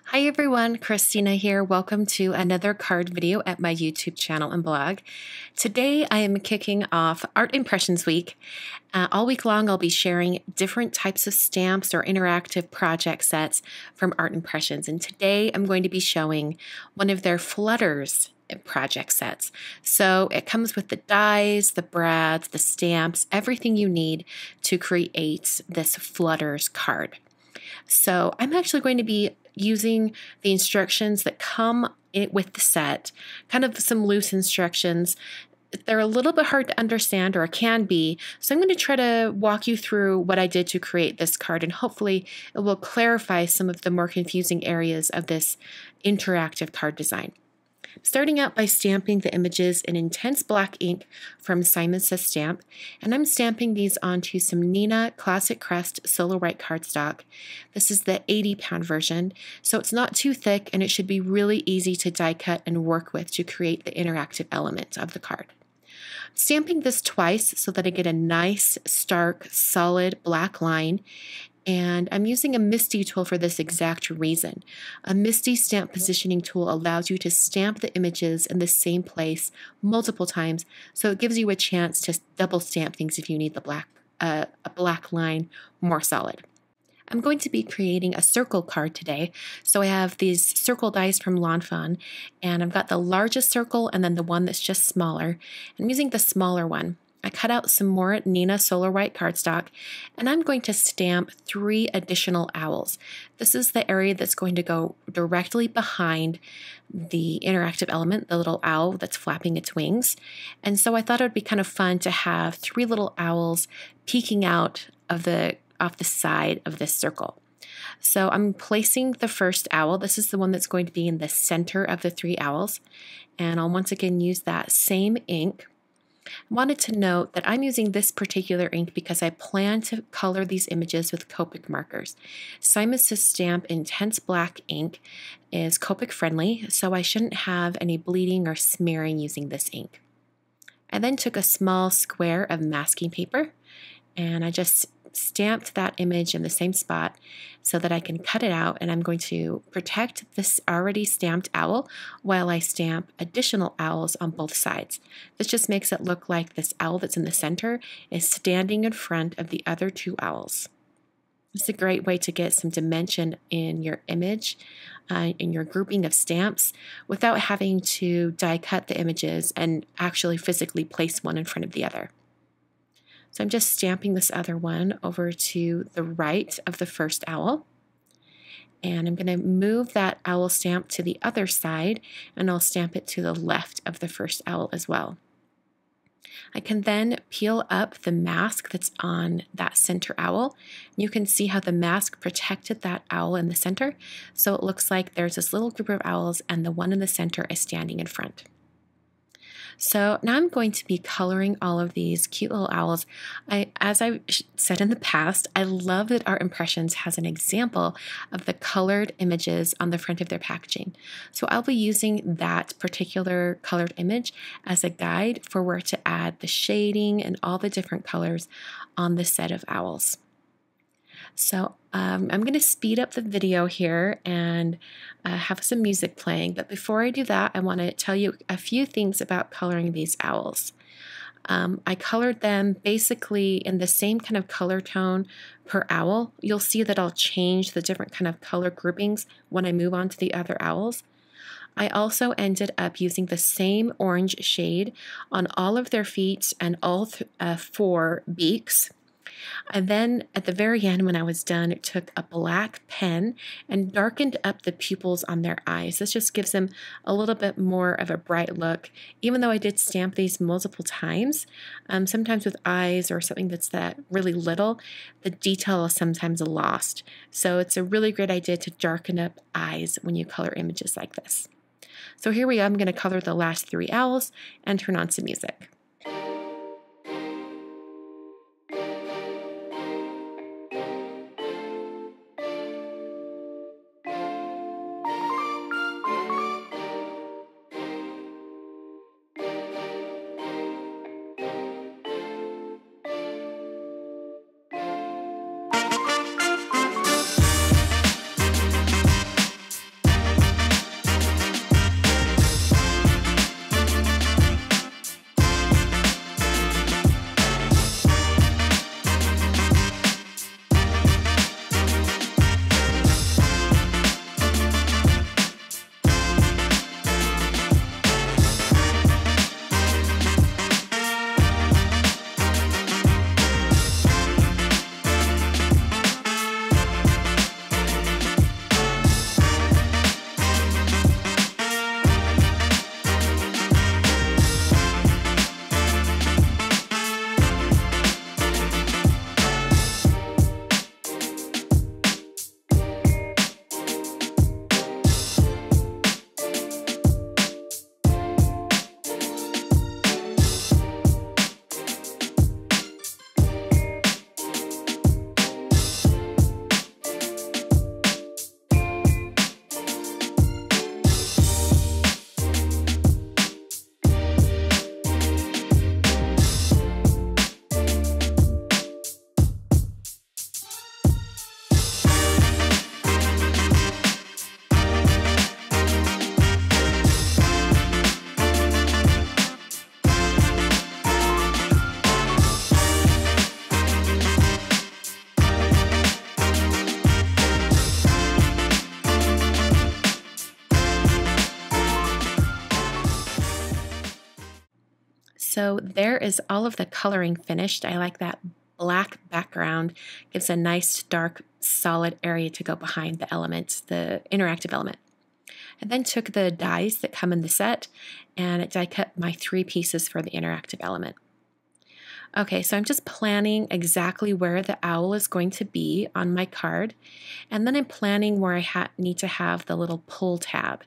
Hi everyone, Christina here. Welcome to another card video at my YouTube channel and blog. Today I am kicking off Art Impressions Week. All week long I'll be sharing different types of stamps or interactive project sets from Art Impressions. And today I'm going to be showing one of their Flutters project sets. So it comes with the dies, the brads, the stamps, everything you need to create this Flutters card. So I'm actually going to be using the instructions that come with the set, kind of some loose instructions. They're a little bit hard to understand, or can be, so I'm going to try to walk you through what I did to create this card, and hopefully it will clarify some of the more confusing areas of this interactive card design. Starting out by stamping the images in intense black ink from Simon Says Stamp, and I'm stamping these onto some Neenah Classic Crest Solo White cardstock. This is the 80-pound version, so it's not too thick and it should be really easy to die cut and work with to create the interactive element of the card. Stamping this twice so that I get a nice, stark, solid black line. And I'm using a MISTI tool for this exact reason. A MISTI stamp positioning tool allows you to stamp the images in the same place multiple times, so it gives you a chance to double stamp things if you need the a black line more solid. I'm going to be creating a circle card today, so I have these circle dies from Lawn Fawn, and I've got the largest circle and then the one that's just smaller. I'm using the smaller one. I cut out some more Neenah Solar White cardstock, and I'm going to stamp 3 additional owls. This is the area that's going to go directly behind the interactive element, the little owl that's flapping its wings. And so I thought it would be kind of fun to have 3 little owls peeking out of off the side of this circle. So I'm placing the first owl. This is the one that's going to be in the center of the 3 owls. And I'll once again use that same ink. I wanted to note that I'm using this particular ink because I plan to color these images with Copic markers. Simon Says Stamp Intense Black ink is Copic friendly, so I shouldn't have any bleeding or smearing using this ink. I then took a small square of masking paper and I just stamped that image in the same spot so that I can cut it out, and I'm going to protect this already stamped owl while I stamp additional owls on both sides. This just makes it look like this owl that's in the center is standing in front of the other 2 owls. It's a great way to get some dimension in your image, in your grouping of stamps, without having to die cut the images and actually physically place one in front of the other. So I'm just stamping this other one over to the right of the first owl. And I'm going to move that owl stamp to the other side, and I'll stamp it to the left of the first owl as well. I can then peel up the mask that's on that center owl. You can see how the mask protected that owl in the center. So it looks like there's this little group of owls and the one in the center is standing in front. So now I'm going to be coloring all of these cute little owls. As I said in the past, I love that Art Impressions has an example of the colored images on the front of their packaging. So I'll be using that particular colored image as a guide for where to add the shading and all the different colors on the set of owls. So I'm going to speed up the video here and have some music playing. But before I do that, I want to tell you a few things about coloring these owls. I colored them basically in the same kind of color tone per owl. You'll see that I'll change the different kind of color groupings when I move on to the other owls. I also ended up using the same orange shade on all of their feet and all 4 beaks. And then at the very end, when I was done, it took a black pen and darkened up the pupils on their eyes. This just gives them a little bit more of a bright look. Even though I did stamp these multiple times, sometimes with eyes or something that's that really little, the detail is sometimes lost. So it's a really great idea to darken up eyes when you color images like this. So here we go. I'm going to color the last 3 owls and turn on some music. So there is all of the coloring finished. I like that black background. Gives a nice, dark, solid area to go behind the element, the interactive element. I then took the dies that come in the set and die cut my 3 pieces for the interactive element. Okay, so I'm just planning exactly where the owl is going to be on my card, and then I'm planning where I need to have the little pull tab.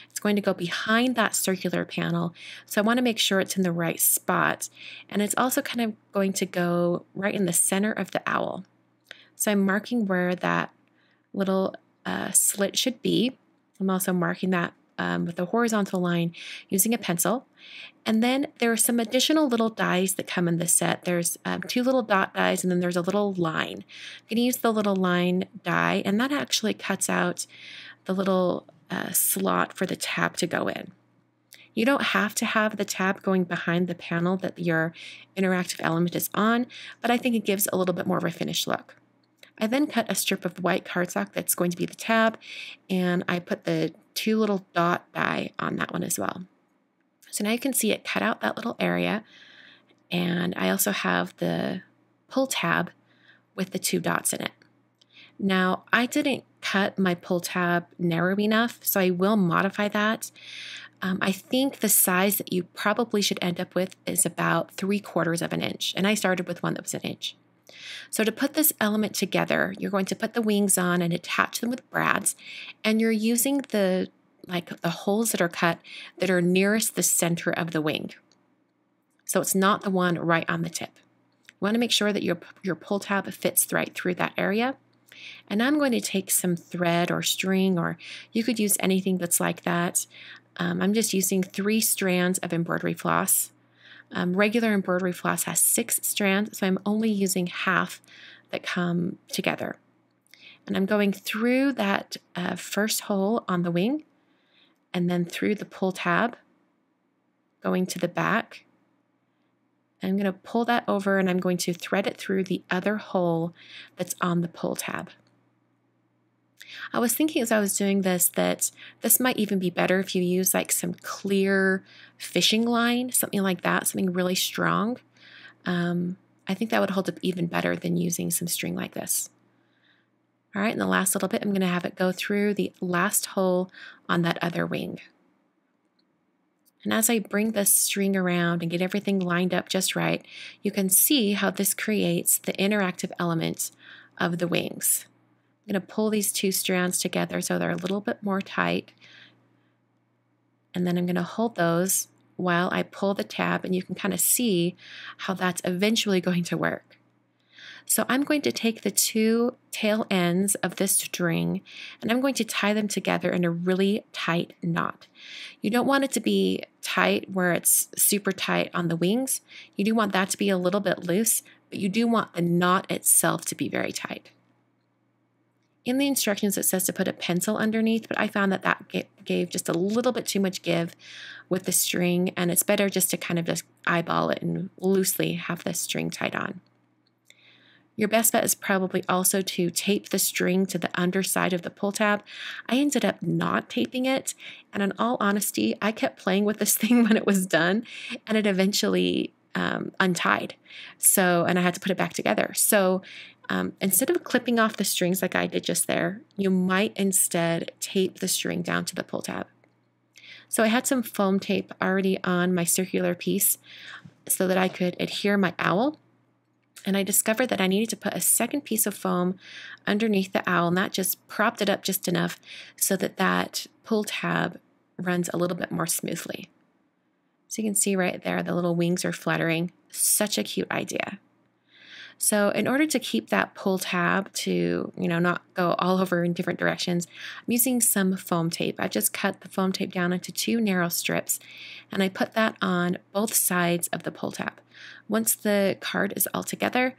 It's going to go behind that circular panel, so I want to make sure it's in the right spot, and it's also kind of going to go right in the center of the owl. So I'm marking where that little slit should be. I'm also marking that with a horizontal line using a pencil. And then there are some additional little dies that come in the set. There's 2 little dot dies, and then there's a little line. I'm going to use the little line die, and that actually cuts out the little slot for the tab to go in. You don't have to have the tab going behind the panel that your interactive element is on, but I think it gives a little bit more of a finished look. I then cut a strip of white cardstock that's going to be the tab, and I put the 2 little dot die on that one as well. So now you can see it cut out that little area, and I also have the pull tab with the 2 dots in it. Now, I didn't cut my pull tab narrow enough, so I will modify that. I think the size that you probably should end up with is about 3/4 of an inch, and I started with one that was an inch. So to put this element together, you're going to put the wings on and attach them with brads, and you're using the holes that are cut that are nearest the center of the wing. So it's not the one right on the tip. You want to make sure that your pull tab fits right through that area. And I'm going to take some thread or string, or you could use anything that's like that. I'm just using 3 strands of embroidery floss. Regular embroidery floss has 6 strands, so I'm only using half that come together. And I'm going through that first hole on the wing, and then through the pull tab, going to the back. I'm going to pull that over, and I'm going to thread it through the other hole that's on the pull tab. I was thinking as I was doing this that this might even be better if you use like some clear fishing line, something like that, something really strong. I think that would hold up even better than using some string like this. All right, in the last little bit, I'm going to have it go through the last hole on that other wing. And as I bring this string around and get everything lined up just right, you can see how this creates the interactive element of the wings. I'm going to pull these 2 strands together so they're a little bit more tight. And then I'm going to hold those while I pull the tab, and you can kind of see how that's eventually going to work. So I'm going to take the 2 tail ends of this string, and I'm going to tie them together in a really tight knot. You don't want it to be tight where it's super tight on the wings. You do want that to be a little bit loose, but you do want the knot itself to be very tight. In the instructions, it says to put a pencil underneath, but I found that that gave just a little bit too much give with the string, and it's better just to kind of just eyeball it and loosely have the string tied on. Your best bet is probably also to tape the string to the underside of the pull tab. I ended up not taping it, and in all honesty, I kept playing with this thing when it was done, and it eventually untied. And I had to put it back together. So instead of clipping off the strings like I did just there, you might instead tape the string down to the pull tab. So I had some foam tape already on my circular piece so that I could adhere my owl. And I discovered that I needed to put a second piece of foam underneath the owl, and that just propped it up just enough so that that pull tab runs a little bit more smoothly. So you can see right there, the little wings are fluttering. Such a cute idea. So in order to keep that pull tab to, not go all over in different directions, I'm using some foam tape. I just cut the foam tape down into 2 narrow strips, and I put that on both sides of the pull tab. Once the card is all together,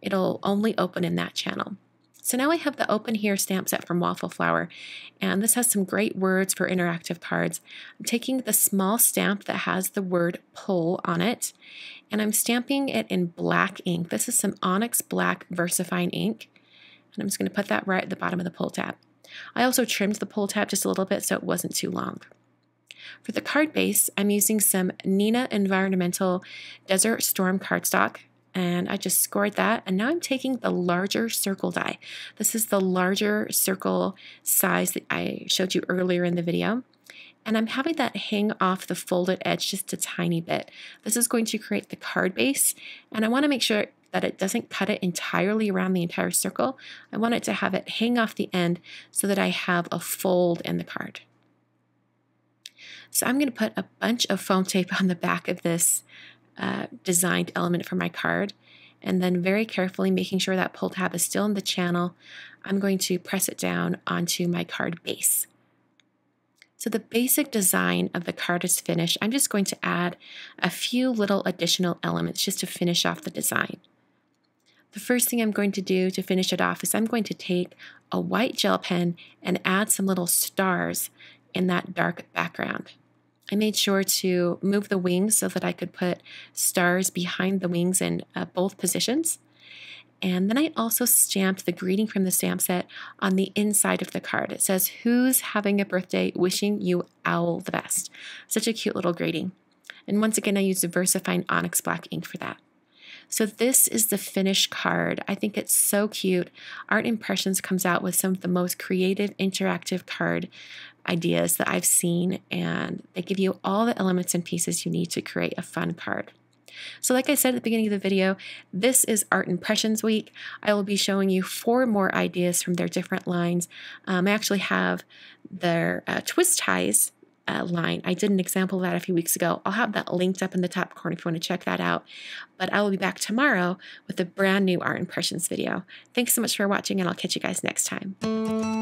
it'll only open in that channel. So now I have the Open Here stamp set from Waffle Flower, and this has some great words for interactive cards. I'm taking the small stamp that has the word pull on it, and I'm stamping it in black ink. This is some Onyx Black VersaFine ink, and I'm just going to put that right at the bottom of the pull tab. I also trimmed the pull tab just a little bit so it wasn't too long. For the card base, I'm using some Neenah Environmental Desert Storm cardstock, and I just scored that. And now I'm taking the larger circle die. This is the larger circle size that I showed you earlier in the video. And I'm having that hang off the folded edge just a tiny bit. This is going to create the card base, and I want to make sure that it doesn't cut it entirely around the entire circle. I want it to have it hang off the end so that I have a fold in the card. So I'm going to put a bunch of foam tape on the back of this designed element for my card, and then very carefully, making sure that pull tab is still in the channel, I'm going to press it down onto my card base. So the basic design of the card is finished. I'm just going to add a few little additional elements just to finish off the design. The first thing I'm going to do to finish it off is I'm going to take a white gel pen and add some little stars in that dark background. I made sure to move the wings so that I could put stars behind the wings in both positions. And then I also stamped the greeting from the stamp set on the inside of the card. It says, "Who's having a birthday? Wishing you all the best." Such a cute little greeting. And once again, I used the VersaFine Onyx Black ink for that. So this is the finished card. I think it's so cute. Art Impressions comes out with some of the most creative, interactive card ideas that I've seen, and they give you all the elements and pieces you need to create a fun card. So like I said at the beginning of the video, this is Art Impressions Week. I will be showing you 4 more ideas from their different lines. I actually have their twist ties line. I did an example of that a few weeks ago. I'll have that linked up in the top corner if you want to check that out. But I will be back tomorrow with a brand new Art Impressions video. Thanks so much for watching, and I'll catch you guys next time.